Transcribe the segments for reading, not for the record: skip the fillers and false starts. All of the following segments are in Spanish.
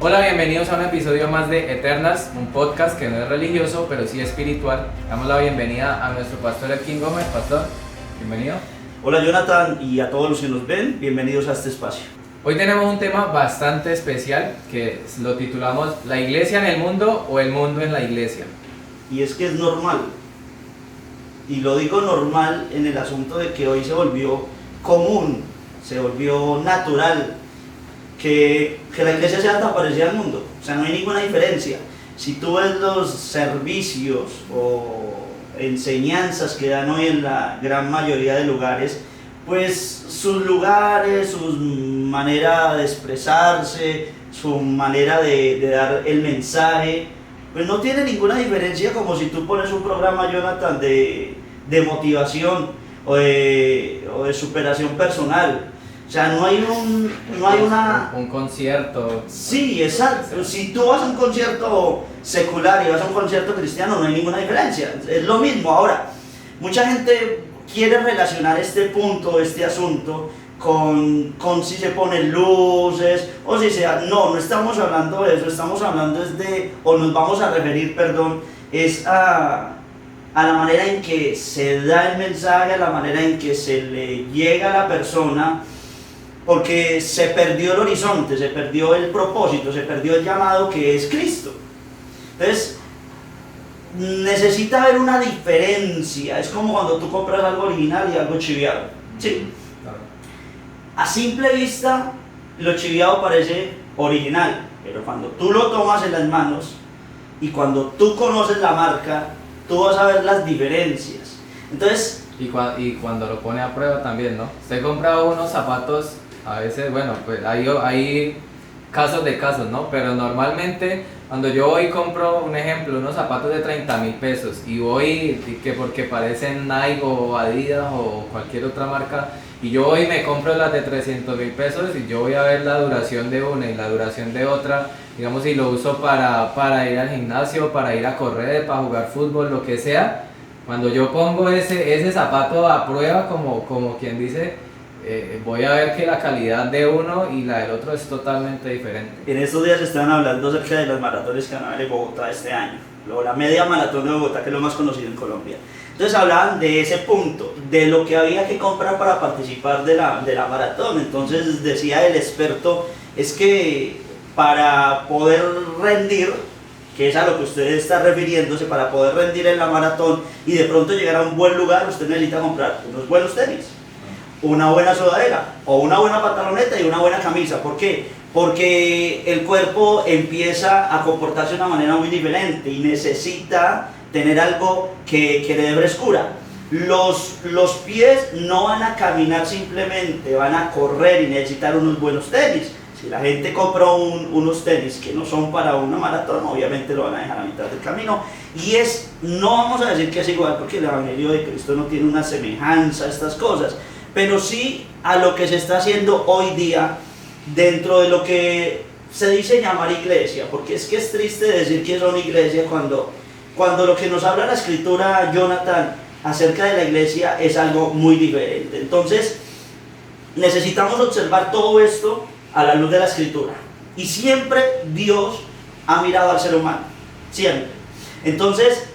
Hola, bienvenidos a un episodio más de Eternas, un podcast que no es religioso, pero sí espiritual. Damos la bienvenida a nuestro pastor Elkin Gómez. Pastor, bienvenido. Hola Jonathan y a todos los que nos ven, bienvenidos a este espacio. Hoy tenemos un tema bastante especial que lo titulamos ¿La iglesia en el mundo o el mundo en la iglesia? Y es que es normal, y lo digo normal en el asunto de que hoy se volvió común, se volvió natural que la iglesia sea tan parecida al mundo. O sea, no hay ninguna diferencia. Si tú ves los servicios o enseñanzas que dan hoy en la gran mayoría de lugares, pues sus lugares, su manera de expresarse, su manera de dar el mensaje, pues no tiene ninguna diferencia como si tú pones un programa, Jonathan, de motivación o de superación personal. O sea, no hay un concierto. Sí, exacto. Si tú vas a un concierto secular y vas a un concierto cristiano, no hay ninguna diferencia. Es lo mismo. Ahora, mucha gente quiere relacionar este punto, este asunto, con si se ponen luces o si sea. No estamos hablando de eso. Estamos hablando o nos vamos a referir, es a la manera en que se da el mensaje, a la manera en que se le llega a la persona. Porque se perdió el horizonte, se perdió el propósito, se perdió el llamado que es Cristo. Entonces, necesita haber una diferencia. Es como cuando tú compras algo original y algo chiviado. ¿Sí? Claro. A simple vista, lo chiviado parece original, pero cuando tú lo tomas en las manos y cuando tú conoces la marca, tú vas a ver las diferencias. Entonces, Y cuando lo pone a prueba también, ¿no? Usted compra unos zapatos, a veces, bueno, pues hay casos de casos, ¿no? Pero normalmente cuando yo voy y compro, un ejemplo, unos zapatos de 30,000 pesos y voy, que porque parecen Nike o Adidas o cualquier otra marca, y yo voy y me compro las de 300,000 pesos y yo voy a ver la duración de una y la duración de otra, digamos, si lo uso para ir al gimnasio, para ir a correr, para jugar fútbol, lo que sea. Cuando yo pongo ese zapato a prueba, como quien dice, voy a ver que la calidad de uno y la del otro es totalmente diferente. en estos días estaban hablando acerca de las maratones que van a haber en Bogotá este año, o la media maratón de Bogotá, que es lo más conocido en Colombia. Entonces hablaban de ese punto, de lo que había que comprar para participar de la maratón. Entonces decía el experto, es que para poder rendir, que es a lo que usted está refiriéndose, para poder rendir en la maratón y de pronto llegar a un buen lugar, usted necesita comprar unos buenos tenis, una buena sudadera o una buena pantaloneta y una buena camisa. ¿Por qué? Porque el cuerpo empieza a comportarse de una manera muy diferente y necesita tener algo que le dé frescura. Los pies no van a caminar simplemente, van a correr y necesitar unos buenos tenis. Si la gente compra unos tenis que no son para una maratón, obviamente lo van a dejar a mitad del camino. Y no vamos a decir que es igual, porque el Evangelio de Cristo no tiene una semejanza a estas cosas, pero sí a lo que se está haciendo hoy día dentro de lo que se dice llamar iglesia, porque es que es triste decir que son iglesia cuando lo que nos habla la Escritura, Jonathan, acerca de la iglesia es algo muy diferente. Entonces, necesitamos observar todo esto a la luz de la Escritura. Y siempre Dios ha mirado al ser humano, siempre. Entonces,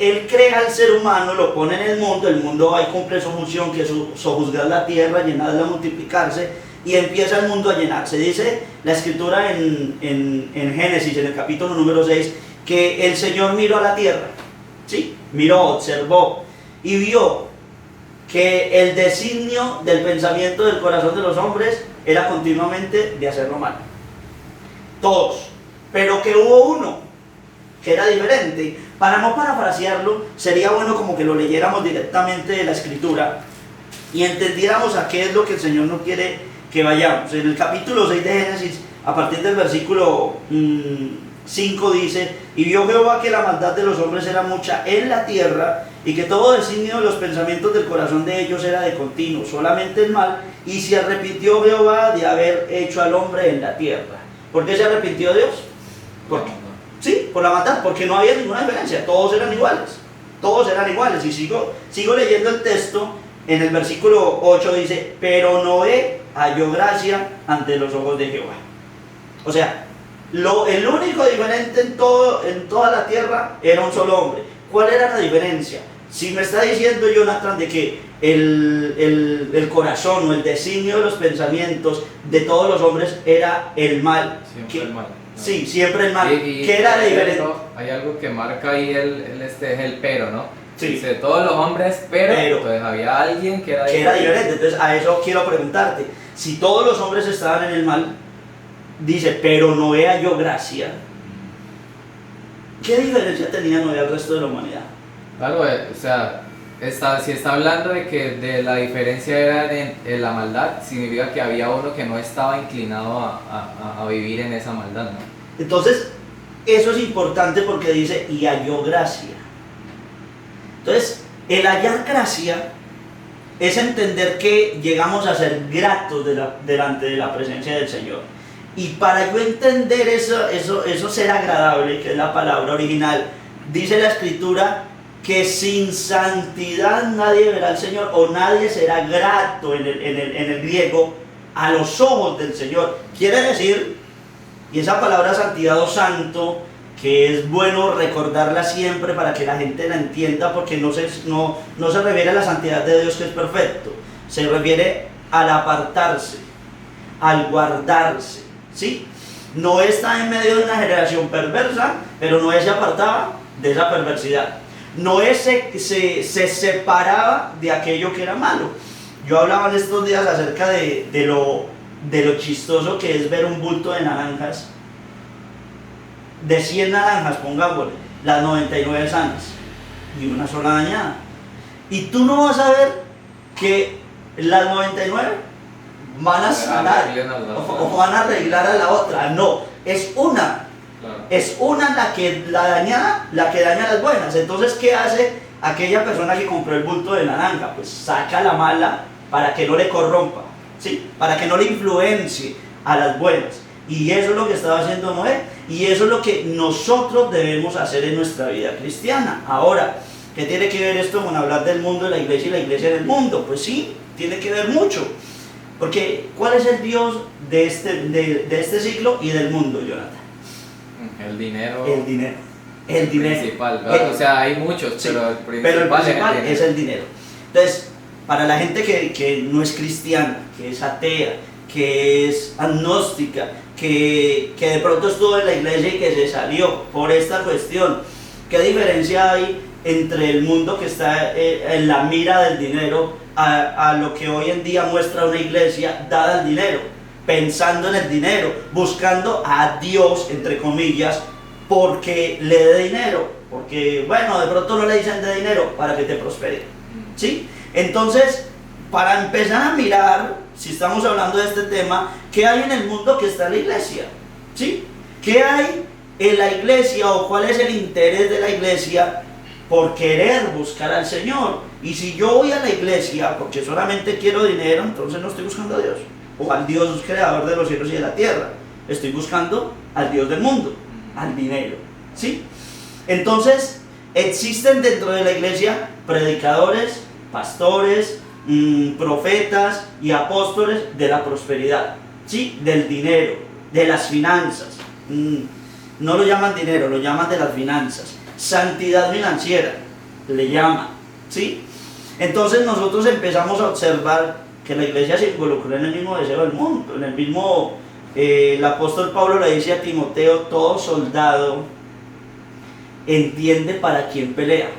Él crea al ser humano, lo pone en el mundo va y cumple su función, que es sojuzgar la tierra, llenarla, multiplicarse, y empieza el mundo a llenarse. Dice la Escritura en Génesis, en el capítulo número 6, que el Señor miró a la tierra, ¿sí? Miró, observó, y vio que el designio del pensamiento del corazón de los hombres era continuamente de hacerlo mal. Todos. Pero que hubo uno que era diferente. Para no parafrasearlo, sería bueno como que lo leyéramos directamente de la Escritura y entendiéramos a qué es lo que el Señor no quiere que vayamos. En el capítulo 6 de Génesis, a partir del versículo 5 dice: y vio Jehová que la maldad de los hombres era mucha en la tierra, y que todo designio de los pensamientos del corazón de ellos era de continuo, solamente el mal, y se arrepintió Jehová de haber hecho al hombre en la tierra. ¿Por qué se arrepintió Dios? Sí, por la maldad, porque no había ninguna diferencia, todos eran iguales. Y sigo leyendo el texto. En el versículo 8 dice: pero Noé halló gracia ante los ojos de Jehová. O sea, El único diferente en toda la tierra era un solo hombre. ¿Cuál era la diferencia? Si me está diciendo Jonathan de que el corazón o el designio de los pensamientos de todos los hombres era el mal. Siempre el mal. Sí, siempre el mal. Y ¿Qué era la diferencia? Hay algo que marca ahí es el pero, ¿no? Sí. Dice todos los hombres, pero entonces había alguien que era diferente. Entonces a eso quiero preguntarte. Si todos los hombres estaban en el mal, dice, pero Noé halló gracia. ¿Qué diferencia tenía Noé al resto de la humanidad? Claro, o sea, si está hablando de que de la diferencia era en la maldad, significa que había uno que no estaba inclinado a vivir en esa maldad, ¿no? Entonces, eso es importante porque dice, y halló gracia. Entonces, el hallar gracia es entender que llegamos a ser gratos delante de la presencia del Señor. Y para yo entender eso ser agradable, que es la palabra original, dice la Escritura que sin santidad nadie verá al Señor, o nadie será grato en el griego a los ojos del Señor. Quiere decir, y esa palabra santidad o santo, que es bueno recordarla siempre para que la gente la entienda, porque no se refiere a la santidad de Dios que es perfecto, se refiere al apartarse, al guardarse, ¿sí? Noé está en medio de una generación perversa, pero Noé se apartaba de esa perversidad. Noé se separaba de aquello que era malo. Yo hablaba en estos días acerca de lo chistoso que es ver un bulto de naranjas, de 100 naranjas, pongámosle, las 99 sanas y una sola dañada. Y tú no vas a ver que las 99 van a sanar o van a arreglar a la otra. No, es una. Claro. Es una la que daña las buenas. Entonces, ¿qué hace aquella persona que compró el bulto de naranja? Pues saca la mala para que no le corrompa, ¿sí? Para que no le influencie a las buenas. Y eso es lo que estaba haciendo Noé, y eso es lo que nosotros debemos hacer en nuestra vida cristiana. Ahora, ¿qué tiene que ver esto con hablar del mundo de la iglesia y la iglesia del mundo? Pues sí, tiene que ver mucho. Porque, ¿cuál es el Dios de este siglo y del mundo, Jonathan? El dinero. El dinero. El dinero. Principal, o sea, hay muchos, sí, pero el principal es el dinero. Entonces, para la gente que no es cristiana, que es atea, que es agnóstica, que de pronto estuvo en la iglesia y que se salió por esta cuestión, ¿qué diferencia hay entre el mundo que está en la mira del dinero a lo que hoy en día muestra una iglesia dada al dinero, pensando en el dinero, buscando a Dios, entre comillas, porque le dé dinero, porque bueno, de pronto no le dicen de dinero para que te prospere, ¿sí? Entonces, para empezar a mirar, si estamos hablando de este tema, ¿qué hay en el mundo que está en la iglesia? ¿Sí? ¿Qué hay en la iglesia o cuál es el interés de la iglesia por querer buscar al Señor? Y si yo voy a la iglesia porque solamente quiero dinero, entonces no estoy buscando a Dios, o al Dios creador de los cielos y de la tierra. Estoy buscando al Dios del mundo, al dinero, ¿sí? Entonces, existen dentro de la iglesia predicadores, pastores, profetas y apóstoles de la prosperidad, ¿sí? Del dinero, de las finanzas. No lo llaman dinero, lo llaman de las finanzas. Santidad financiera, le llaman, ¿sí? Entonces nosotros empezamos a observar que la iglesia se involucró en el mismo deseo del mundo, en el mismo, el apóstol Pablo le dice a Timoteo, todo soldado entiende para quién pelea.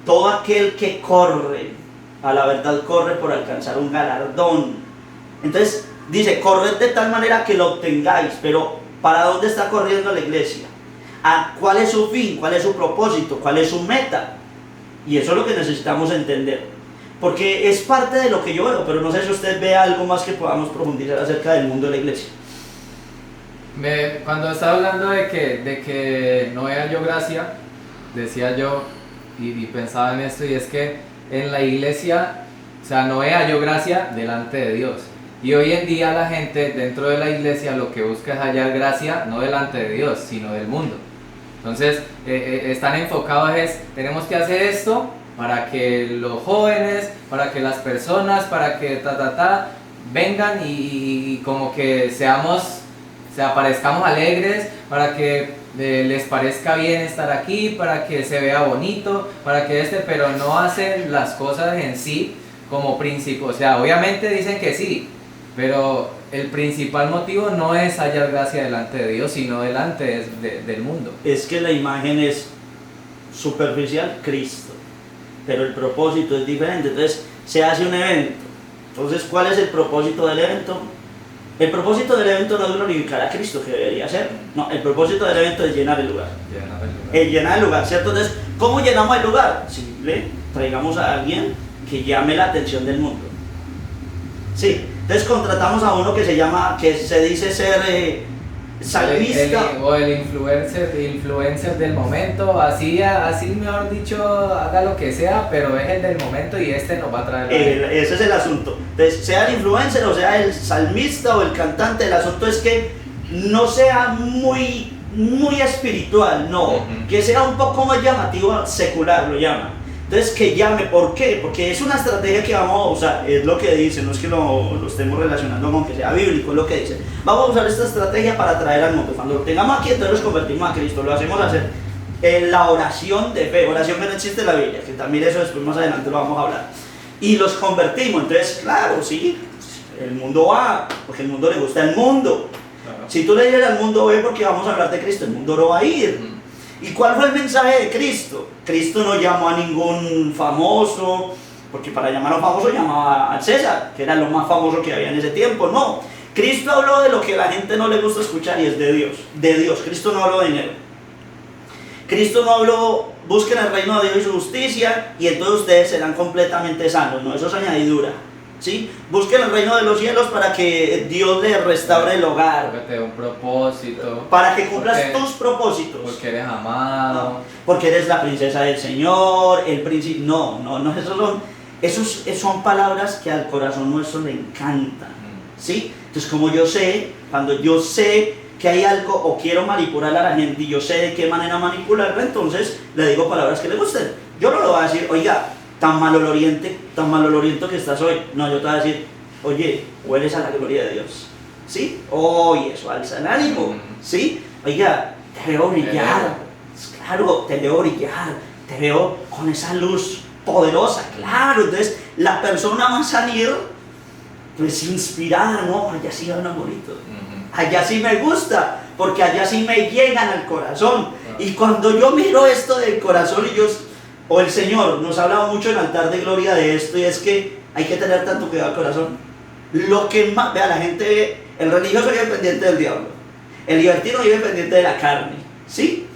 Todo aquel que corre a la verdad corre por alcanzar un galardón. Entonces dice, corred de tal manera que lo obtengáis. Pero ¿para dónde está corriendo la iglesia? ¿Cuál es su fin? ¿Cuál es su propósito? ¿Cuál es su meta? Y eso es lo que necesitamos entender, porque es parte de lo que yo veo, pero no sé si usted ve algo más que podamos profundizar acerca del mundo de la iglesia. Cuando estaba hablando de que Noé halló gracia, decía yo y pensaba en esto, y es que en la iglesia, o sea, Noé halló gracia delante de Dios. Y hoy en día la gente dentro de la iglesia lo que busca es hallar gracia no delante de Dios, sino del mundo. Entonces, están enfocados tenemos que hacer esto para que los jóvenes, para que las personas, para que vengan y como que seamos O sea, parezcamos alegres, para que les parezca bien estar aquí, para que se vea bonito, para que pero no hacen las cosas en sí como principio. O sea, obviamente dicen que sí, pero el principal motivo no es hallar gracia delante de Dios, sino delante del mundo. Es que la imagen es superficial, Cristo, pero el propósito es diferente. Entonces se hace un evento. Entonces, ¿cuál es el propósito del evento? El propósito del evento no es glorificar a Cristo, que debería ser. No, el propósito del evento es llenar el lugar. Llenar el lugar, ¿cierto? Entonces, ¿cómo llenamos el lugar? Simple, traigamos a alguien que llame la atención del mundo. Sí, entonces contratamos a uno que se dice ser salmista. O el influencer del momento, así mejor dicho, haga lo que sea, pero es el del momento y nos va a traer ese es el asunto. Entonces, sea el influencer o sea el salmista o el cantante, el asunto es que no sea muy espiritual, no, que sea un poco más llamativo, secular lo llama. Entonces, que llame, ¿por qué? Porque es una estrategia que vamos a usar, es lo que dice, no es que lo estemos relacionando con que sea bíblico, es lo que dice. Vamos a usar esta estrategia para traer al mundo. Cuando lo tengamos aquí, entonces nos convertimos a Cristo, lo hacemos hacer en la oración de fe, oración que no existe en la Biblia, que también eso después más adelante lo vamos a hablar. Y los convertimos, entonces, claro, sí, el mundo va, porque el mundo le gusta el mundo. Claro. Si tú le dices al mundo, ve porque vamos a hablar de Cristo, el mundo no va a ir. ¿Y cuál fue el mensaje de Cristo? Cristo no llamó a ningún famoso, porque para llamar a un famoso llamaba a César, que era lo más famoso que había en ese tiempo. No, Cristo habló de lo que a la gente no le gusta escuchar y es de Dios. De Dios, Cristo no habló de dinero. Cristo no habló, busquen el reino de Dios y su justicia y entonces ustedes serán completamente sanos. No, eso es añadidura. ¿Sí? Busquen el reino de los cielos para que Dios les restaure el hogar. Porque te dé un propósito. Para que cumplas tus propósitos. Porque eres amado. No, porque eres la princesa del Señor, el príncipe. No, esos son palabras que al corazón nuestro le encantan. ¿Sí? Entonces, como cuando yo sé que hay algo o quiero manipular a la gente y yo sé de qué manera manipularla, entonces le digo palabras que le gusten. Yo no le voy a decir, oiga, tan maloloriento que estás hoy. No, yo te voy a decir, oye, hueles a la gloria de Dios. ¿Sí? Oye, eso alza el ánimo. ¿Sí? Oiga, te veo brillar. Claro, te veo brillar. Te veo con esa luz poderosa. Claro, entonces la persona va a salir pues inspirada, ¿no? Allá sí hablan bonito. Allá sí me gusta, porque allá sí me llegan al corazón. Y cuando yo miro esto del corazón o el Señor nos ha hablado mucho en altar de gloria de esto, y es que hay que tener tanto cuidado al corazón. Lo que más, vea, la gente, el religioso vive pendiente del diablo, el libertino vive pendiente de la carne, ¿sí?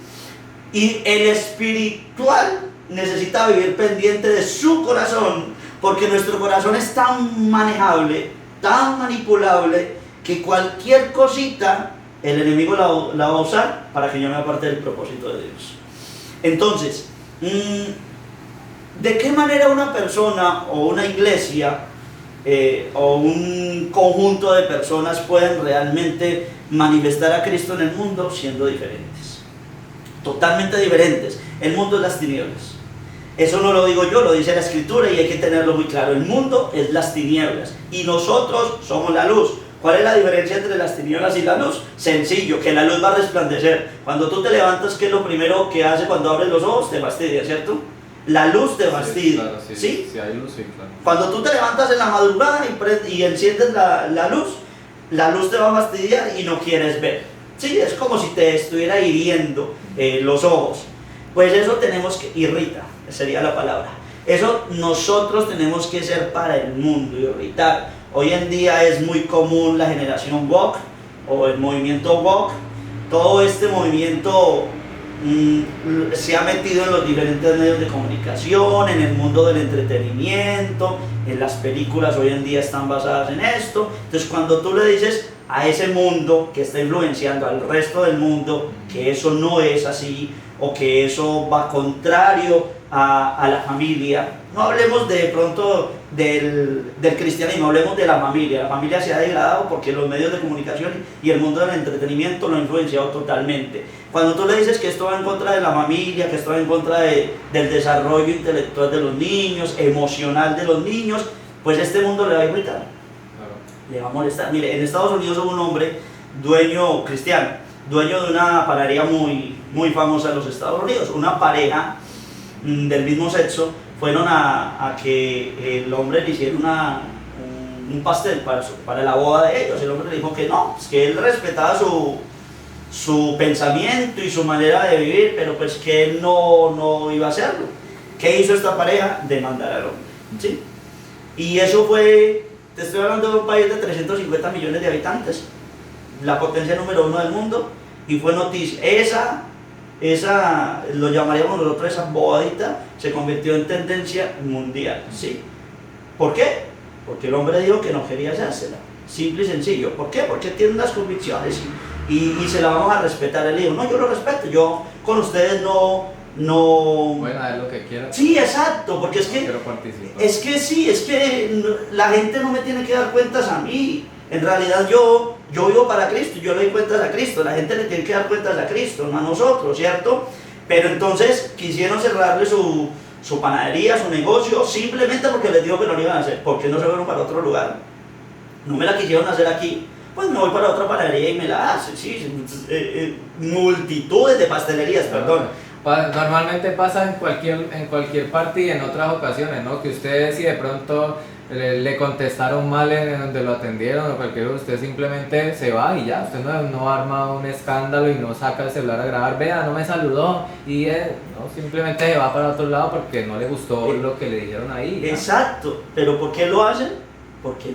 Y el espiritual necesita vivir pendiente de su corazón, porque nuestro corazón es tan manejable, tan manipulable, que cualquier cosita el enemigo la va a usar para que yo me aparte del propósito de Dios. Entonces, ¿de qué manera una persona o una iglesia o un conjunto de personas pueden realmente manifestar a Cristo en el mundo siendo diferentes? Totalmente diferentes. El mundo es las tinieblas. Eso no lo digo yo, lo dice la Escritura y hay que tenerlo muy claro. El mundo es las tinieblas y nosotros somos la luz. ¿Cuál es la diferencia entre las tinieblas y la luz? Sencillo, que la luz va a resplandecer. Cuando tú te levantas, ¿qué es lo primero que hace cuando abres los ojos? Te fastidia, ¿cierto? La luz te fastidia. Sí, claro, ¿sí? Sí, hay luz, sí, claro. Cuando tú te levantas en la madrugada y enciendes la luz te va a fastidiar y no quieres ver. Sí, es como si te estuviera hiriendo los ojos. Pues eso tenemos que, irrita, sería la palabra. Eso nosotros tenemos que ser para el mundo, irritar. Hoy en día es muy común la generación woke o el movimiento woke. Todo este movimiento se ha metido en los diferentes medios de comunicación, en el mundo del entretenimiento, en las películas hoy en día están basadas en esto. Entonces cuando tú le dices a ese mundo que está influenciando al resto del mundo que eso no es así o que eso va contrario a la familia, no hablemos de pronto del cristianismo, hablemos de la familia. La familia se ha degradado porque los medios de comunicación y el mundo del entretenimiento lo han influenciado totalmente. Cuando tú le dices que esto va en contra de la familia, que esto va en contra del desarrollo intelectual de los niños, emocional de los niños, pues este mundo le va a irritar, le va a molestar. Mire, en Estados Unidos hubo un hombre dueño cristiano, dueño de una panadería muy famosa en los Estados Unidos. Una pareja del mismo sexo fueron a que el hombre le hiciera un pastel para la boda de ellos. El hombre le dijo que no, es que él respetaba su pensamiento y su manera de vivir, pero pues que él no iba a hacerlo. ¿Qué hizo esta pareja? Demandar al hombre, ¿sí? Y eso fue, te estoy hablando de un país de 350 millones de habitantes, la potencia número 1 del mundo, y fue noticia. Esa, lo llamaríamos nosotros, esa bobadita, se convirtió en tendencia mundial, ¿sí? ¿Por qué? Porque el hombre dijo que no quería hacérsela, simple y sencillo. ¿Por qué? Porque tiene unas convicciones y se la vamos a respetar. Él dijo, no, yo lo respeto, yo con ustedes no... Bueno, haz lo que quiera. Sí, exacto, porque es no que... quiero participar. Es que sí, es que la gente no me tiene que dar cuentas a mí. En realidad yo vivo para Cristo, yo le doy cuentas a Cristo, la gente le tiene que dar cuentas a Cristo, no a nosotros, ¿cierto? Pero entonces quisieron cerrarle su panadería, su negocio, simplemente porque les dijo que no lo iban a hacer. ¿Por qué no se fueron para otro lugar? No me la quisieron hacer aquí, pues me voy para otra panadería y me la hacen, sí, multitudes de pastelerías, perdón. Normalmente pasa en cualquier parte y en otras ocasiones, ¿no? Que ustedes, si de pronto le contestaron mal en donde lo atendieron o cualquier, usted simplemente se va y ya, usted no arma un escándalo y no saca el celular a grabar, vea, no me saludó, y no, simplemente se va para otro lado porque no le gustó lo que le dijeron ahí. Exacto, pero ¿por qué lo hacen? Porque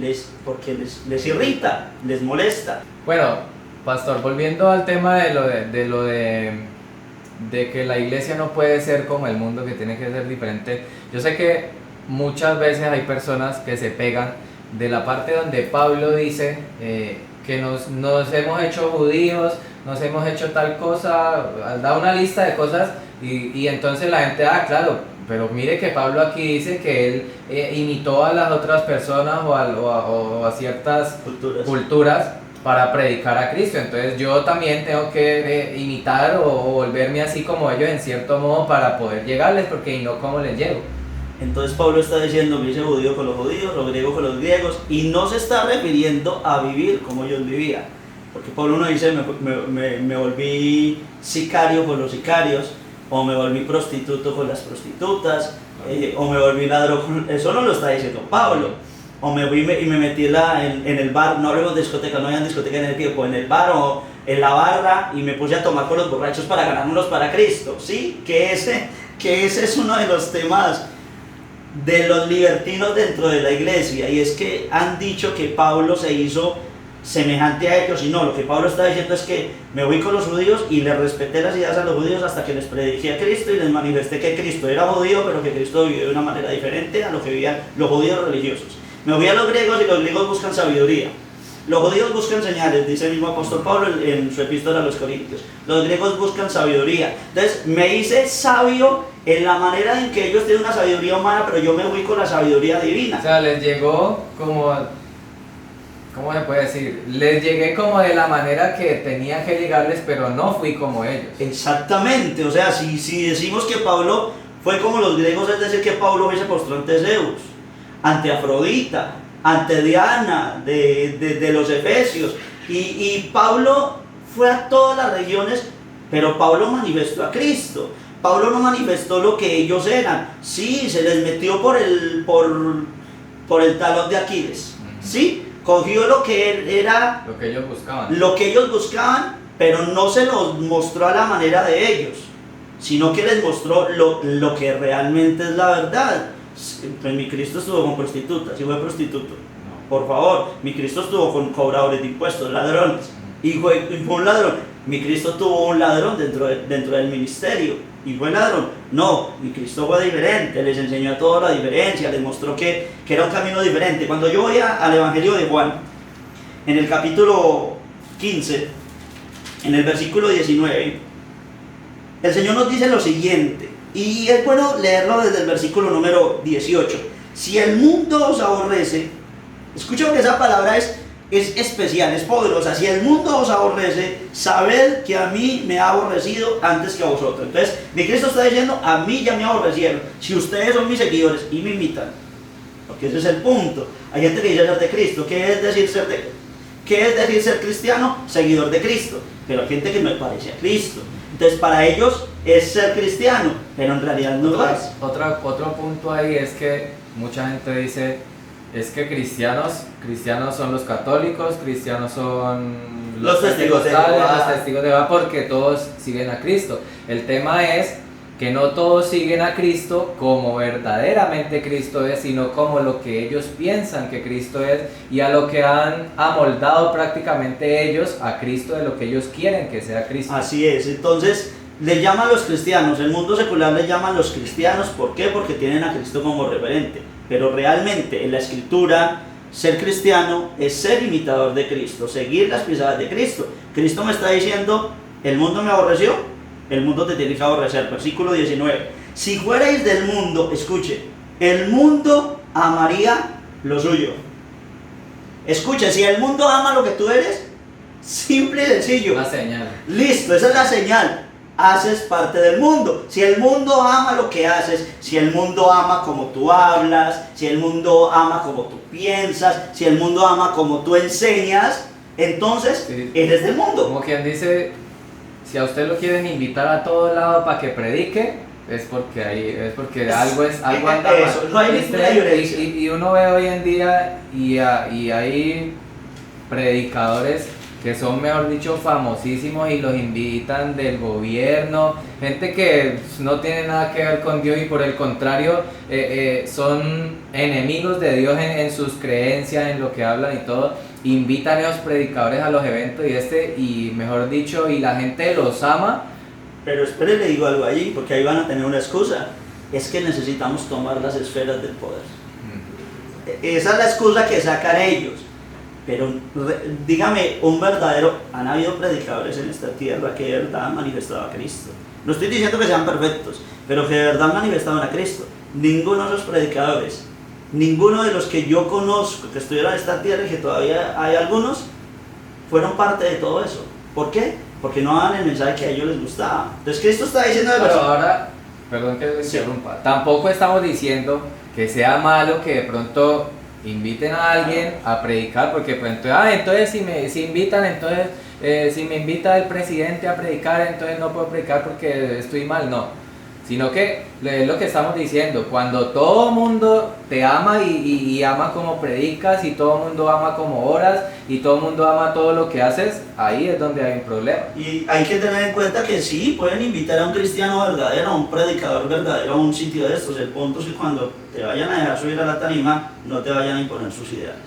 les irrita, les molesta. Bueno, pastor, volviendo al tema de que la iglesia no puede ser como el mundo, que tiene que ser diferente. Yo sé que muchas veces hay personas que se pegan de la parte donde Pablo dice que nos hemos hecho judíos, nos hemos hecho tal cosa, da una lista de cosas y entonces la gente, claro, pero mire que Pablo aquí dice que él imitó a las otras personas o a ciertas culturas para predicar a Cristo, entonces yo también tengo que imitar o volverme así como ellos en cierto modo para poder llegarles, porque y no como les llego. Entonces Pablo está diciendo, me hice judío con los judíos, los griegos con los griegos, y no se está refiriendo a vivir como ellos vivían, porque Pablo no dice me volví sicario con los sicarios, o me volví prostituto con las prostitutas, o me volví ladrón, eso no lo está diciendo Pablo. O me fui y me metí en el bar, no hablemos de discoteca, no había discoteca en el tiempo, en el bar o en la barra, y me puse a tomar con los borrachos para ganármelos para Cristo, ¿sí? Que ese es uno de los temas de los libertinos dentro de la iglesia, y es que han dicho que Pablo se hizo semejante a ellos, y no, lo que Pablo está diciendo es que me voy con los judíos y les respeté las ideas a los judíos hasta que les prediqué a Cristo y les manifesté que Cristo era judío, pero que Cristo vivió de una manera diferente a lo que vivían los judíos religiosos. Me voy a los griegos y los griegos buscan sabiduría. Los judíos buscan señales, dice el mismo apóstol Pablo en su epístola a los Corintios. Los griegos buscan sabiduría. Entonces me hice sabio en la manera en que ellos tienen una sabiduría humana, pero yo me fui con la sabiduría divina. O sea, les llegó como... ¿Cómo se puede decir? Les llegué como de la manera que tenía que llegarles, pero no fui como ellos. Exactamente, o sea, si decimos que Pablo fue como los griegos, es decir, que Pablo se postró ante Zeus, ante Afrodita, ante Diana de los Efesios, y Pablo fue a todas las regiones, pero Pablo manifestó a Cristo. Pablo no manifestó lo que ellos eran. Sí, se les metió por el talón de Aquiles, ¿sí? Cogió lo que era, lo que ellos buscaban, pero no se los mostró a la manera de ellos, sino que les mostró lo que realmente es la verdad. Pues mi Cristo estuvo con prostitutas, y fue prostituto. No. Por favor, mi Cristo estuvo con cobradores de impuestos, ladrones, y fue un ladrón. Mi Cristo tuvo un ladrón dentro del ministerio, y fue ladrón. No, mi Cristo fue diferente, les enseñó a todos la diferencia, les mostró que era un camino diferente. Cuando yo voy al Evangelio de Juan, en el capítulo 15, en el versículo 19, el Señor nos dice lo siguiente, y es bueno leerlo desde el versículo número 18. Si el mundo os aborrece, escucha que esa palabra es especial, es poderosa. Si el mundo os aborrece, sabed que a mí me ha aborrecido antes que a vosotros. Entonces, mi Cristo está diciendo, a mí ya me aborrecieron. Si ustedes son mis seguidores y me imitan, porque ese es el punto. Hay gente que dice ser de Cristo. ¿Qué es decir ser de ¿Qué es decir ser cristiano? Seguidor de Cristo. Pero hay gente que no parece a Cristo. Entonces para ellos es ser cristiano, pero en realidad no lo es. Otro punto ahí es que mucha gente dice, es que cristianos son los católicos, cristianos son los testigos de Jehová. Los testigos de Jehová, porque todos siguen a Cristo. El tema es que no todos siguen a Cristo como verdaderamente Cristo es, sino como lo que ellos piensan que Cristo es y a lo que han amoldado prácticamente ellos a Cristo de lo que ellos quieren que sea Cristo. Así es, entonces le llaman los cristianos, el mundo secular le llaman los cristianos, ¿por qué? Porque tienen a Cristo como referente, pero realmente en la escritura ser cristiano es ser imitador de Cristo, seguir las pisadas de Cristo. Cristo me está diciendo, el mundo me aborreció, el mundo te tiene que aborrecer. Versículo 19. Si fuerais del mundo, escuche, el mundo amaría lo suyo. Escuche, si el mundo ama lo que tú eres, simple y sencillo. Una señal. Listo, esa es la señal. Haces parte del mundo. Si el mundo ama lo que haces, si el mundo ama como tú hablas, si el mundo ama como tú piensas, si el mundo ama como tú enseñas, entonces sí, eres del mundo. Como quien dice, si a usted lo quieren invitar a todo lado para que predique, es porque algo anda mal. Eso, no hay ninguna violencia. Y uno ve hoy en día y hay predicadores que son, mejor dicho, famosísimos y los invitan del gobierno, gente que no tiene nada que ver con Dios y por el contrario son enemigos de Dios en sus creencias, en lo que hablan y todo. Invitan a esos predicadores a los eventos y mejor dicho, y la gente los ama. Pero espere, le digo algo allí, porque ahí van a tener una excusa. Es que necesitamos tomar las esferas del poder. Esa es la excusa que sacan ellos. Pero dígame, han habido predicadores en esta tierra que de verdad han manifestado a Cristo. No estoy diciendo que sean perfectos, pero que de verdad han manifestado a Cristo. Ninguno de los predicadores, ninguno de los que yo conozco que estuvieron en esta tierra y que todavía hay algunos, fueron parte de todo eso. ¿Por qué? Porque no daban el mensaje que a ellos les gustaba. Entonces Cristo está diciendo de Pero los... ahora, perdón que lo interrumpa, tampoco estamos diciendo que sea malo que de pronto inviten a alguien a predicar, porque pues, entonces si invitan, entonces si me invita el presidente a predicar, entonces no puedo predicar porque estoy mal, no. Sino que es lo que estamos diciendo, cuando todo el mundo te ama y ama como predicas y todo el mundo ama como oras y todo el mundo ama todo lo que haces, ahí es donde hay un problema. Y hay que tener en cuenta que sí, pueden invitar a un cristiano verdadero, a un predicador verdadero a un sitio de estos. El punto es que cuando te vayan a dejar subir a la tarima, no te vayan a imponer sus ideales.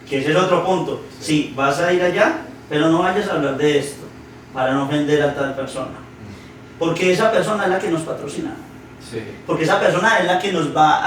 Que ese es otro punto. Sí, vas a ir allá, pero no vayas a hablar de esto para no ofender a tal persona. Porque esa persona es la que nos patrocina. Sí. Porque esa persona es la que nos va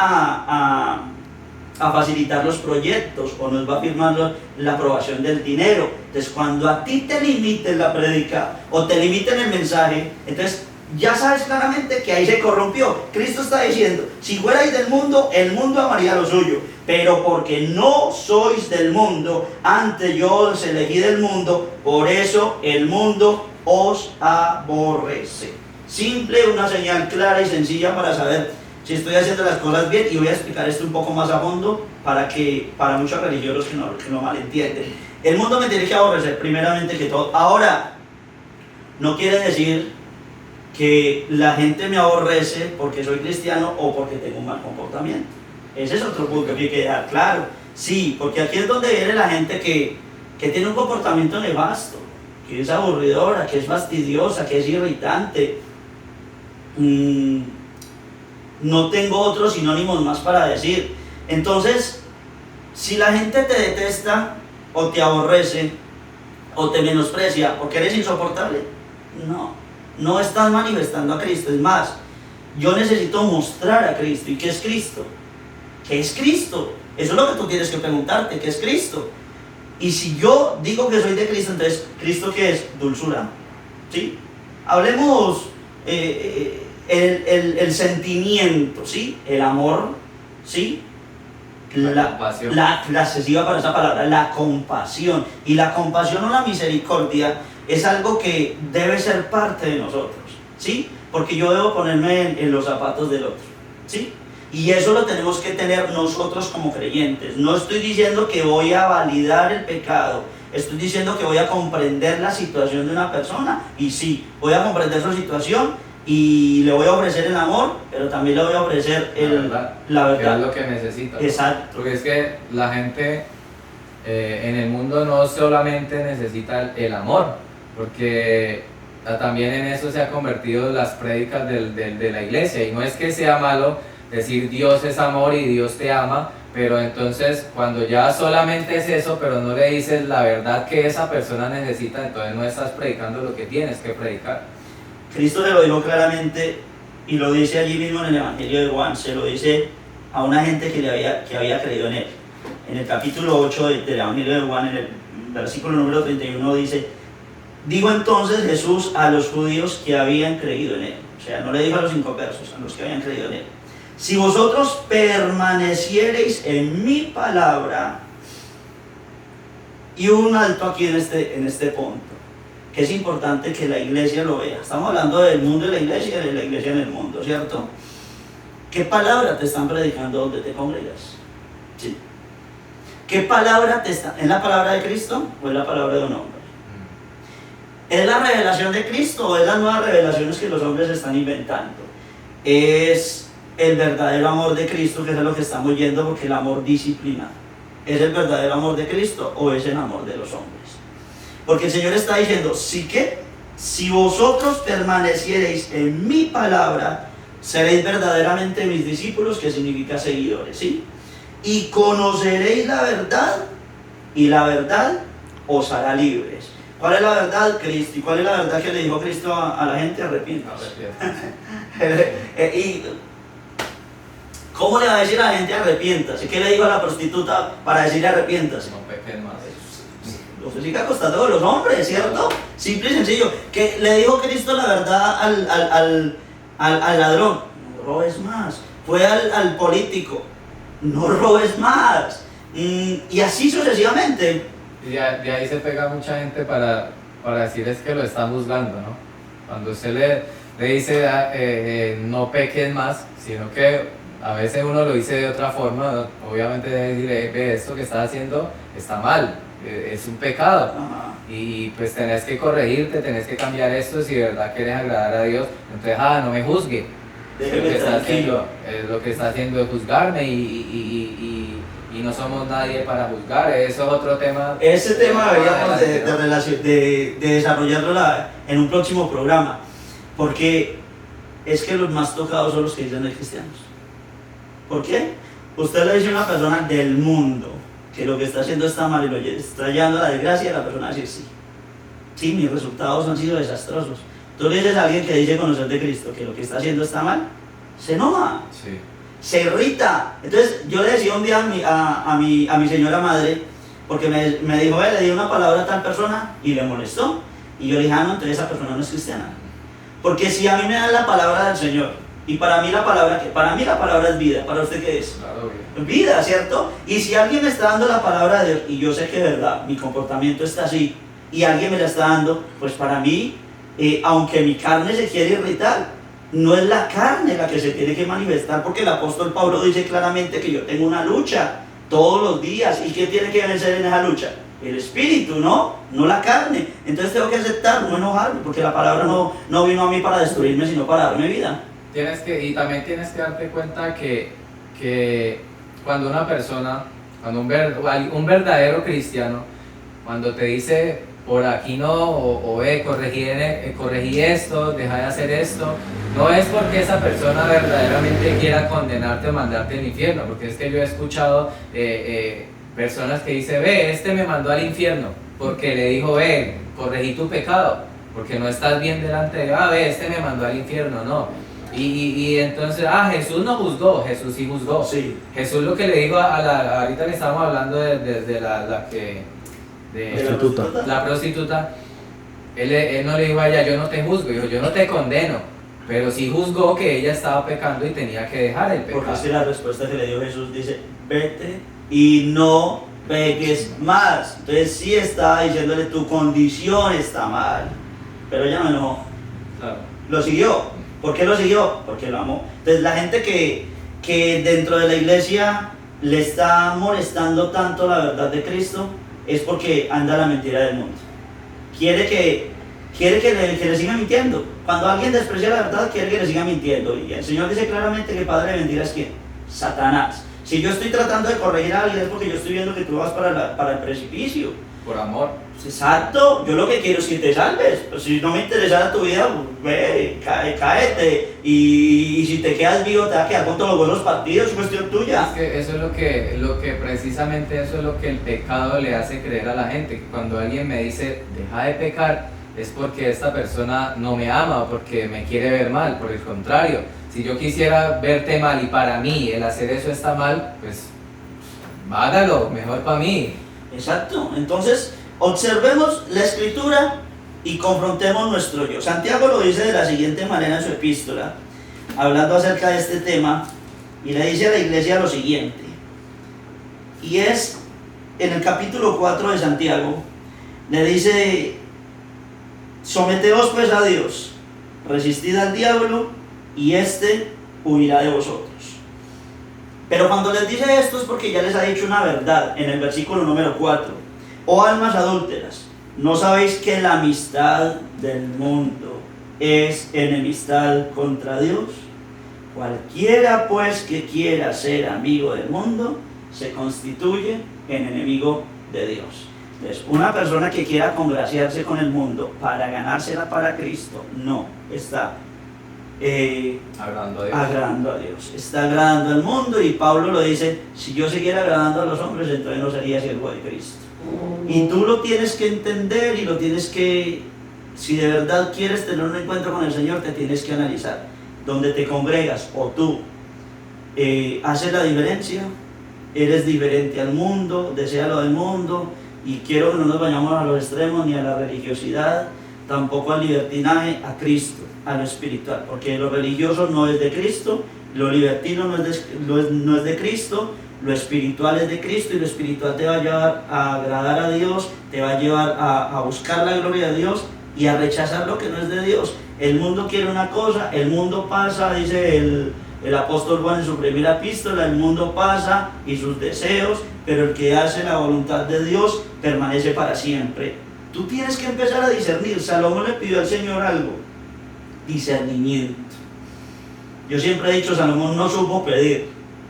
a facilitar los proyectos o nos va a firmar la aprobación del dinero. Entonces cuando a ti te limiten la predica o te limiten el mensaje, entonces ya sabes claramente que ahí se corrompió. Cristo está diciendo, si fuerais del mundo, el mundo amaría lo suyo, pero porque no sois del mundo, antes yo os elegí del mundo, por eso el mundo os aborrece. Simple, una señal clara y sencilla para saber si estoy haciendo las cosas bien, y voy a explicar esto un poco más a fondo para muchos religiosos que no malentienden. El mundo me tiene que aborrecer primeramente que todo. Ahora, no quiere decir que la gente me aborrece porque soy cristiano o porque tengo un mal comportamiento. Ese es otro punto que hay que dejar claro. Sí, porque aquí es donde viene la gente que tiene un comportamiento nefasto, que es aburridora, que es fastidiosa, que es irritante. No tengo otros sinónimos más para decir. Entonces, si la gente te detesta o te aborrece o te menosprecia porque eres insoportable, no estás manifestando a Cristo. Es más, yo necesito mostrar a Cristo. ¿Y qué es Cristo? ¿Qué es Cristo? Eso es lo que tú tienes que preguntarte, ¿qué es Cristo? Y si yo digo que soy de Cristo, entonces, ¿Cristo qué es? Dulzura. ¿Sí? Hablemos el sentimiento, ¿sí? El amor, ¿sí? La compasión. La excesiva para esa palabra, la compasión. Y la compasión o la misericordia es algo que debe ser parte de nosotros, ¿sí? Porque yo debo ponerme en los zapatos del otro, ¿sí? Y eso lo tenemos que tener nosotros como creyentes. No estoy diciendo que voy a validar el pecado, Estoy diciendo que voy a comprender la situación de una persona, y sí, voy a comprender su situación y le voy a ofrecer el amor, pero también le voy a ofrecer la verdad. Que es lo que necesita. Exacto. Porque es que la gente en el mundo no solamente necesita el amor, porque también en eso se han convertido las prédicas de la iglesia, y no es que sea malo decir Dios es amor y Dios te ama, pero entonces cuando ya solamente es eso, pero no le dices la verdad que esa persona necesita, entonces no estás predicando lo que tienes que predicar. Cristo se lo dijo claramente y lo dice allí mismo en el Evangelio de Juan, se lo dice a una gente que había creído en él. En el capítulo 8 del Evangelio de Juan, en el versículo número 31 dice: digo entonces Jesús a los judíos que habían creído en él, o sea, no le dijo a los inconversos, a los que habían creído en él: si vosotros permaneciereis en mi palabra. Y un alto aquí en este punto, que es importante que la iglesia lo vea. Estamos hablando del mundo y la iglesia en el mundo, ¿cierto? ¿Qué palabra te están predicando donde te congregas? ¿Sí? ¿Qué palabra te está? ¿Es la palabra de Cristo o es la palabra de un hombre? ¿Es la revelación de Cristo o es las nuevas revelaciones que los hombres están inventando? Es el verdadero amor de Cristo, que es a lo que estamos yendo, porque el amor disciplina. ¿Es el verdadero amor de Cristo o es el amor de los hombres? Porque el Señor está diciendo, si vosotros permaneciereis en mi palabra, seréis verdaderamente mis discípulos, que significa seguidores, ¿sí? Y conoceréis la verdad, y la verdad os hará libres. ¿Cuál es la verdad? Cristo. ¿Y cuál es la verdad que le dijo Cristo a la gente? Arrepiéntase. ¿Y cómo le va a decir a la gente arrepiéntase? ¿Qué le dijo a la prostituta para decirle arrepiéntase? No pequen más. Lo sigue acostando de los hombres, ¿cierto? Simple y sencillo. ¿Qué le dijo Cristo la verdad al ladrón? No robes más. Fue al político: no robes más. Y así sucesivamente. Y de ahí se pega mucha gente para decirles que lo están juzgando, ¿no? Cuando usted le dice no peques más, sino que a veces uno lo dice de otra forma, obviamente debe decir, ve, esto que estás haciendo está mal, es un pecado. Y pues tenés que corregirte, tenés que cambiar esto si de verdad quieres agradar a Dios. Entonces, no me juzgue. Lo que está haciendo es juzgarme y no somos nadie para juzgar. Eso es otro tema. Ese tema deberíamos de desarrollarlo en un próximo programa, porque es que los más tocados son los que dicen de cristianos. ¿Por qué? Usted le dice a una persona del mundo que lo que está haciendo está mal y lo está llevando a la desgracia, y la persona dice sí. Sí, mis resultados han sido desastrosos. Tú le dices a alguien que dice conocer de Cristo que lo que está haciendo está mal, se enoja. Sí. Se irrita. Entonces yo le decía un día a mi señora madre, porque me dijo, le di una palabra a tal persona y le molestó. Y yo le dije, no, entonces esa persona no es cristiana. Porque si a mí me dan la palabra del Señor, y para mí la palabra es vida, ¿para usted qué es? Claro, Vida, ¿cierto? Y si alguien me está dando la palabra de Dios, y yo sé que es verdad, mi comportamiento está así, y alguien me la está dando, pues para mí, aunque mi carne se quiere irritar, no es la carne la que se tiene que manifestar, porque el apóstol Pablo dice claramente que yo tengo una lucha todos los días. ¿Y qué tiene que vencer en esa lucha? El espíritu, no la carne. Entonces tengo que aceptar, no enojarme, porque la palabra no vino a mí para destruirme, sino para darme vida. Y también tienes que darte cuenta que cuando una persona, cuando un verdadero cristiano, cuando te dice por aquí no, corregí esto, deja de hacer esto, no es porque esa persona verdaderamente quiera condenarte o mandarte al infierno, porque es que yo he escuchado personas que dicen, este me mandó al infierno, porque le dijo, corregí tu pecado, porque no estás bien delante de, este me mandó al infierno, no. Y entonces, Jesús no juzgó, Jesús sí juzgó. Sí. Jesús lo que le dijo ahorita que estábamos hablando de la prostituta, él no le dijo a ella, yo no te juzgo, dijo, yo no te condeno, pero sí juzgó que ella estaba pecando y tenía que dejar el pecado. Porque es que la respuesta que le dio Jesús dice, vete y no peques más. Entonces sí estaba diciéndole, tu condición está mal, pero ella no enojó. Claro. Lo siguió. ¿Por qué lo siguió? Porque lo amó. Entonces la gente que dentro de la iglesia le está molestando tanto la verdad de Cristo, es porque anda la mentira del mundo. Quiere que le siga mintiendo. Cuando alguien desprecia la verdad, quiere que le siga mintiendo. Y el Señor dice claramente que el padre de mentiras es ¿quién? Satanás. Si yo estoy tratando de corregir a alguien es porque yo estoy viendo que tú vas para el precipicio. Por amor. Exacto, yo lo que quiero es que te salves. Pues si no me interesara tu vida, ve, cáete. Y si te quedas vivo, te vas a quedar con todos los buenos partidos, es cuestión tuya. Es que eso es lo que precisamente eso es lo que el pecado le hace creer a la gente. Que cuando alguien me dice, deja de pecar, es porque esta persona no me ama o porque me quiere ver mal. Por el contrario, si yo quisiera verte mal y para mí el hacer eso está mal, pues hágalo, mejor para mí. Exacto, entonces observemos la escritura y confrontemos nuestro yo. Santiago lo dice de la siguiente manera en su epístola, hablando acerca de este tema, y le dice a la iglesia lo siguiente, y es en el capítulo 4 de Santiago, le dice: someteos pues a Dios, resistid al diablo, y éste huirá de vosotros. Pero cuando les dice esto es porque ya les ha dicho una verdad en el versículo número 4. Oh almas adúlteras, ¿no sabéis que la amistad del mundo es enemistad contra Dios? Cualquiera pues que quiera ser amigo del mundo se constituye en enemigo de Dios. Entonces, una persona que quiera congraciarse con el mundo para ganársela para Cristo, no está agradando a Dios, está agradando al mundo. Y Pablo lo dice: si yo siguiera agradando a los hombres, entonces no sería siervo de Cristo. Y tú lo tienes que entender y lo tienes que, si de verdad quieres tener un encuentro con el Señor, te tienes que analizar dónde te congregas o tú haces la diferencia, eres diferente al mundo, desea lo del mundo. Y quiero que no nos vayamos a los extremos ni a la religiosidad, tampoco al libertinaje, a Cristo, a lo espiritual, porque lo religioso no es de Cristo, lo libertino no es de Cristo, lo espiritual es de Cristo, y lo espiritual te va a llevar a agradar a Dios, te va a llevar a buscar la gloria de Dios y a rechazar lo que no es de Dios. El mundo quiere una cosa, el mundo pasa, dice el apóstol Juan en su primera epístola, el mundo pasa y sus deseos, pero el que hace la voluntad de Dios permanece para siempre. Tú tienes que empezar a discernir. Salomón le pidió al Señor algo: discernimiento. Yo siempre he dicho, Salomón no supo pedir.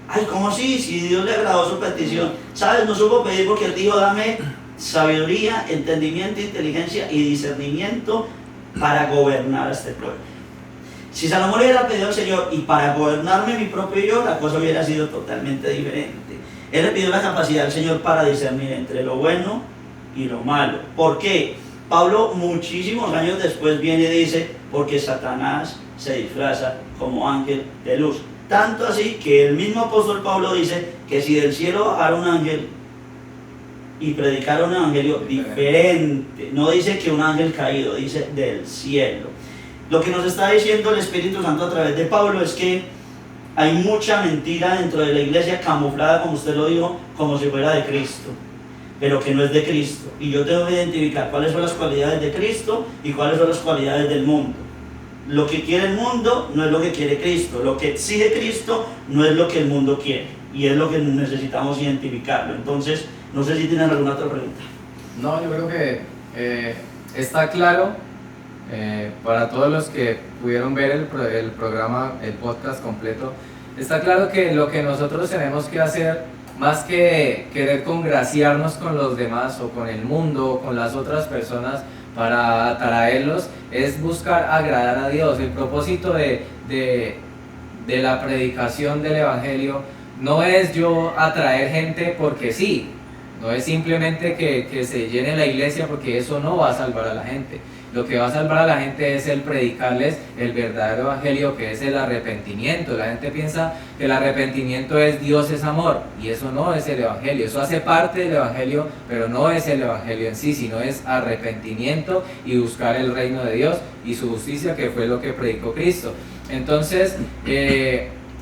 Ay, ¿cómo así? Si Dios le agradó su petición. ¿Sabes? No supo pedir porque él dijo: dame sabiduría, entendimiento, inteligencia y discernimiento para gobernar a este pueblo. Si Salomón le hubiera pedido al Señor y para gobernarme mi propio yo, la cosa hubiera sido totalmente diferente. Él le pidió la capacidad al Señor para discernir entre lo bueno y lo malo. ¿Por qué? Pablo muchísimos años después viene y dice: porque Satanás se disfraza como ángel de luz. Tanto así que el mismo apóstol Pablo dice que si del cielo bajara un ángel y predicara un evangelio diferente, no dice que un ángel caído, dice del cielo. Lo que nos está diciendo el Espíritu Santo a través de Pablo es que hay mucha mentira dentro de la iglesia, camuflada, como usted lo dijo, como si fuera de Cristo, pero que no es de Cristo. Y yo tengo que identificar cuáles son las cualidades de Cristo y cuáles son las cualidades del mundo. Lo que quiere el mundo no es lo que quiere Cristo. Lo que exige Cristo no es lo que el mundo quiere. Y es lo que necesitamos identificarlo. Entonces, no sé si tienen alguna otra pregunta. No, yo creo que está claro para todos los que pudieron ver el programa, el podcast completo. Está claro que lo que nosotros tenemos que hacer, más que querer congraciarnos con los demás o con el mundo o con las otras personas para atraerlos, es buscar agradar a Dios. El propósito de la predicación del Evangelio no es yo atraer gente porque sí, no es simplemente que se llene la iglesia, porque eso no va a salvar a la gente. Lo que va a salvar a la gente es el predicarles el verdadero evangelio, que es el arrepentimiento. La gente piensa que el arrepentimiento es Dios es amor, y eso no es el evangelio. Eso hace parte del evangelio, pero no es el evangelio en sí, sino es arrepentimiento y buscar el reino de Dios y su justicia, que fue lo que predicó Cristo. Entonces,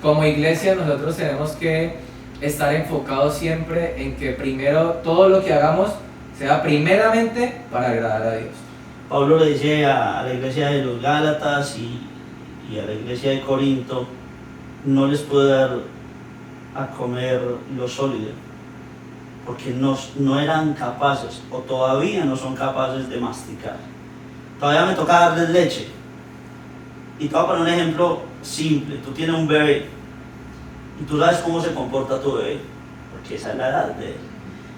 como iglesia nosotros tenemos que estar enfocados siempre en que primero todo lo que hagamos sea primeramente para agradar a Dios. Pablo le dice a la iglesia de los Gálatas y a la iglesia de Corinto: no les puedo dar a comer lo sólido, porque no eran capaces, o todavía no son capaces de masticar. Todavía me toca darles leche. Y te voy a poner un ejemplo simple. Tú tienes un bebé y tú sabes cómo se comporta tu bebé, porque esa es la edad de él.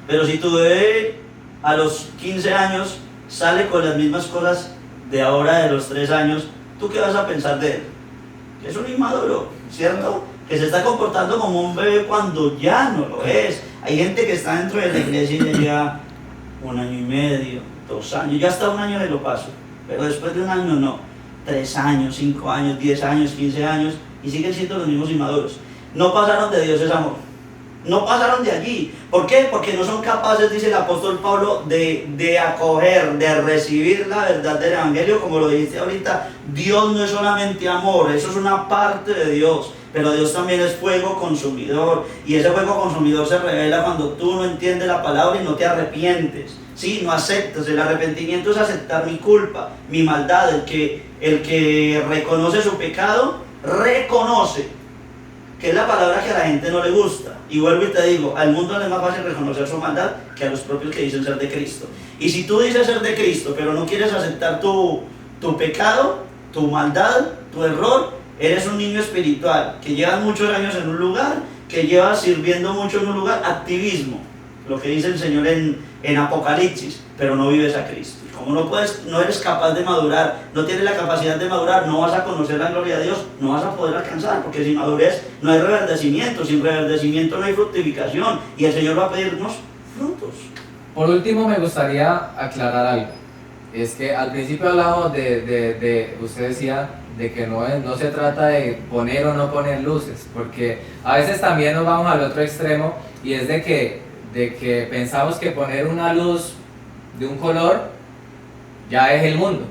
Pero si tu bebé a los 15 años sale con las mismas cosas de ahora de los 3 años, ¿tú qué vas a pensar de él? Que es un inmaduro, ¿cierto? Que se está comportando como un bebé cuando ya no lo es. Hay gente que está dentro de la iglesia y ya lleva 1 año y medio, 2 años, ya hasta 1 año de lo paso, pero después de 1 año no, 3 años, 5 años, 10 años, 15 años, y siguen siendo los mismos inmaduros. No pasaron de Dios es amor, no pasaron de allí. ¿Por qué? Porque no son capaces, dice el apóstol Pablo, de acoger, de recibir la verdad del evangelio. Como lo dijiste ahorita, Dios no es solamente amor, eso es una parte de Dios, pero Dios también es fuego consumidor, y ese fuego consumidor se revela cuando tú no entiendes la palabra y no te arrepientes. Sí, no aceptas. El arrepentimiento es aceptar mi culpa, mi maldad. El que reconoce su pecado, reconoce, que es la palabra que a la gente no le gusta. Y vuelvo y te digo, al mundo le es más fácil reconocer su maldad que a los propios que dicen ser de Cristo. Y si tú dices ser de Cristo, pero no quieres aceptar tu pecado, tu maldad, tu error, eres un niño espiritual, que llevas muchos años en un lugar, que llevas sirviendo mucho en un lugar, activismo, lo que dice el Señor en Apocalipsis, pero no vives a Cristo. Y como no eres capaz de madurar, no tienes la capacidad de madurar, no vas a conocer la gloria de Dios, no vas a poder alcanzar, porque sin madurez no hay reverdecimiento, sin reverdecimiento no hay fructificación, y el Señor va a pedirnos frutos. Por último, me gustaría aclarar algo. Es que al principio hablamos usted decía, de que no se trata de poner o no poner luces, porque a veces también nos vamos al otro extremo, y es de que pensamos que poner una luz de un color ya es el mundo.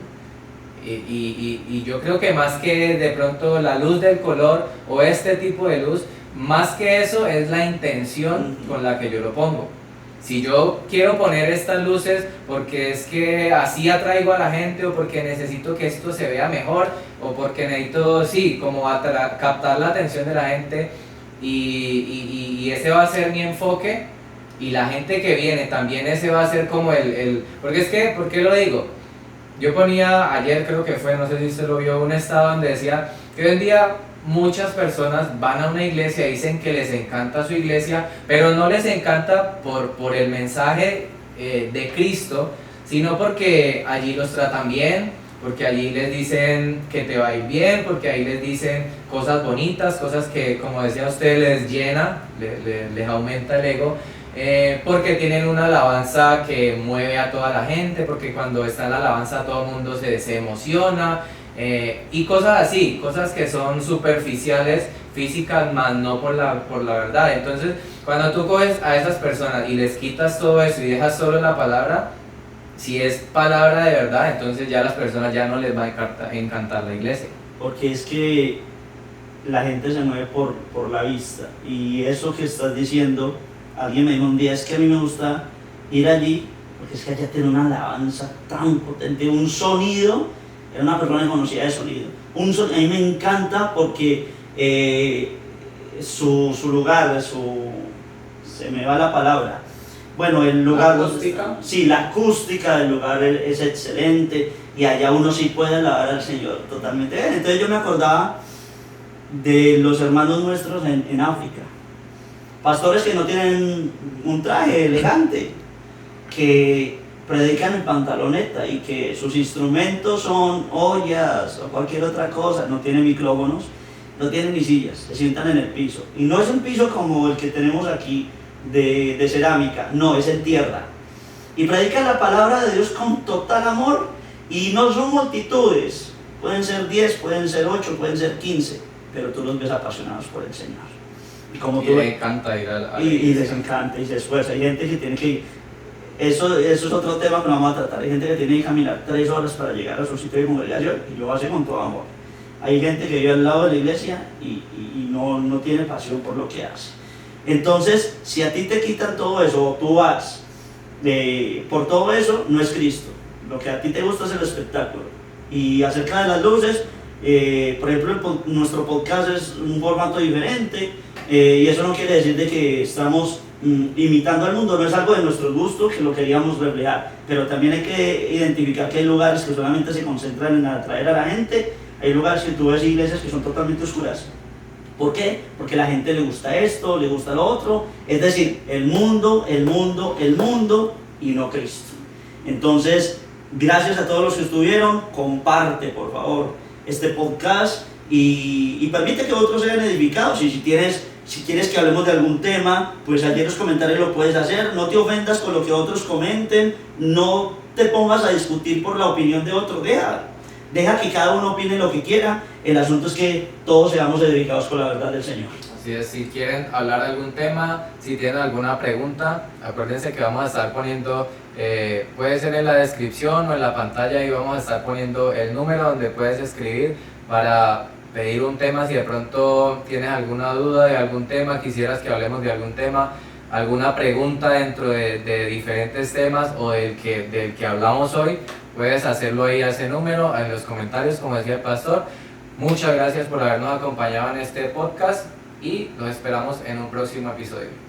Y yo creo que más que de pronto la luz del color o este tipo de luz, más que eso es la intención con la que yo lo pongo. Si yo quiero poner estas luces porque es que así atraigo a la gente, o porque necesito que esto se vea mejor, o porque necesito, sí, como captar la atención de la gente, y ese va a ser mi enfoque, y la gente que viene también ese va a ser como porque es que, ¿por qué lo digo? Yo ponía ayer, creo que fue, no sé si usted lo vio, un estado donde decía que hoy en día muchas personas van a una iglesia y dicen que les encanta su iglesia, pero no les encanta por el mensaje de Cristo, sino porque allí los tratan bien, porque allí les dicen que te va a ir bien, porque ahí les dicen cosas bonitas, cosas que, como decía usted, les llena, les aumenta el ego. Porque tienen una alabanza que mueve a toda la gente, porque cuando está en la alabanza todo el mundo se emociona, y cosas así, cosas que son superficiales, físicas, más no por la verdad. Entonces, cuando tú coges a esas personas y les quitas todo eso y dejas solo la palabra, si es palabra de verdad, entonces ya a las personas ya no les va a encantar la iglesia. Porque es que la gente se mueve por la vista, y eso que estás diciendo, alguien me dijo un día, es que a mí me gusta ir allí, porque es que allá tiene una alabanza tan potente, un sonido, era una persona que conocía de sonido, a mí me encanta porque su lugar, se me va la palabra, bueno, el lugar... ¿La acústica? Sí, la acústica del lugar es excelente, y allá uno sí puede alabar al Señor totalmente bien. Entonces yo me acordaba de los hermanos nuestros en África, pastores que no tienen un traje elegante, que predican en pantaloneta, y que sus instrumentos son ollas o cualquier otra cosa, no tienen micrófonos, no tienen ni sillas, se sientan en el piso, y no es un piso como el que tenemos aquí de cerámica, no, es en tierra, y predican la palabra de Dios con total amor, y no son multitudes, pueden ser 10, pueden ser 8, pueden ser 15, pero tú los ves apasionados por el Señor. Y les encanta ir a la y les encanta, y se esfuerza. Hay gente que tiene que ir, eso es otro tema que no vamos a tratar. Hay gente que tiene que caminar 3 horas para llegar a su sitio de congregación, y lo hace con todo amor. Hay gente que vive al lado de la iglesia y no tiene pasión por lo que hace. Entonces, si a ti te quitan todo eso, o tú vas por todo eso, no es Cristo. Lo que a ti te gusta es el espectáculo. Y acerca de las luces, por ejemplo, nuestro podcast es un formato diferente, Y eso no quiere decir de que estamos imitando al mundo, no es algo de nuestro gusto que lo queríamos reflejar, pero también hay que identificar que hay lugares que solamente se concentran en atraer a la gente, hay lugares que tú ves iglesias que son totalmente oscuras. ¿Por qué? Porque a la gente le gusta esto, le gusta lo otro, es decir, el mundo y no Cristo. Entonces, gracias a todos los que estuvieron, comparte por favor este podcast y permite que otros sean edificados. Y si quieres que hablemos de algún tema, pues allí en los comentarios lo puedes hacer. No te ofendas con lo que otros comenten, no te pongas a discutir por la opinión de otro, deja que cada uno opine lo que quiera. El asunto es que todos seamos edificados con la verdad del Señor. Así es, si quieren hablar de algún tema, si tienen alguna pregunta, acuérdense que vamos a estar poniendo, puede ser en la descripción o en la pantalla, y vamos a estar poniendo el número donde puedes escribir para pedir un tema. Si de pronto tienes alguna duda de algún tema, quisieras que hablemos de algún tema, alguna pregunta dentro de diferentes temas o del que hablamos hoy, puedes hacerlo ahí a ese número, en los comentarios, como decía el pastor. Muchas gracias por habernos acompañado en este podcast y los esperamos en un próximo episodio.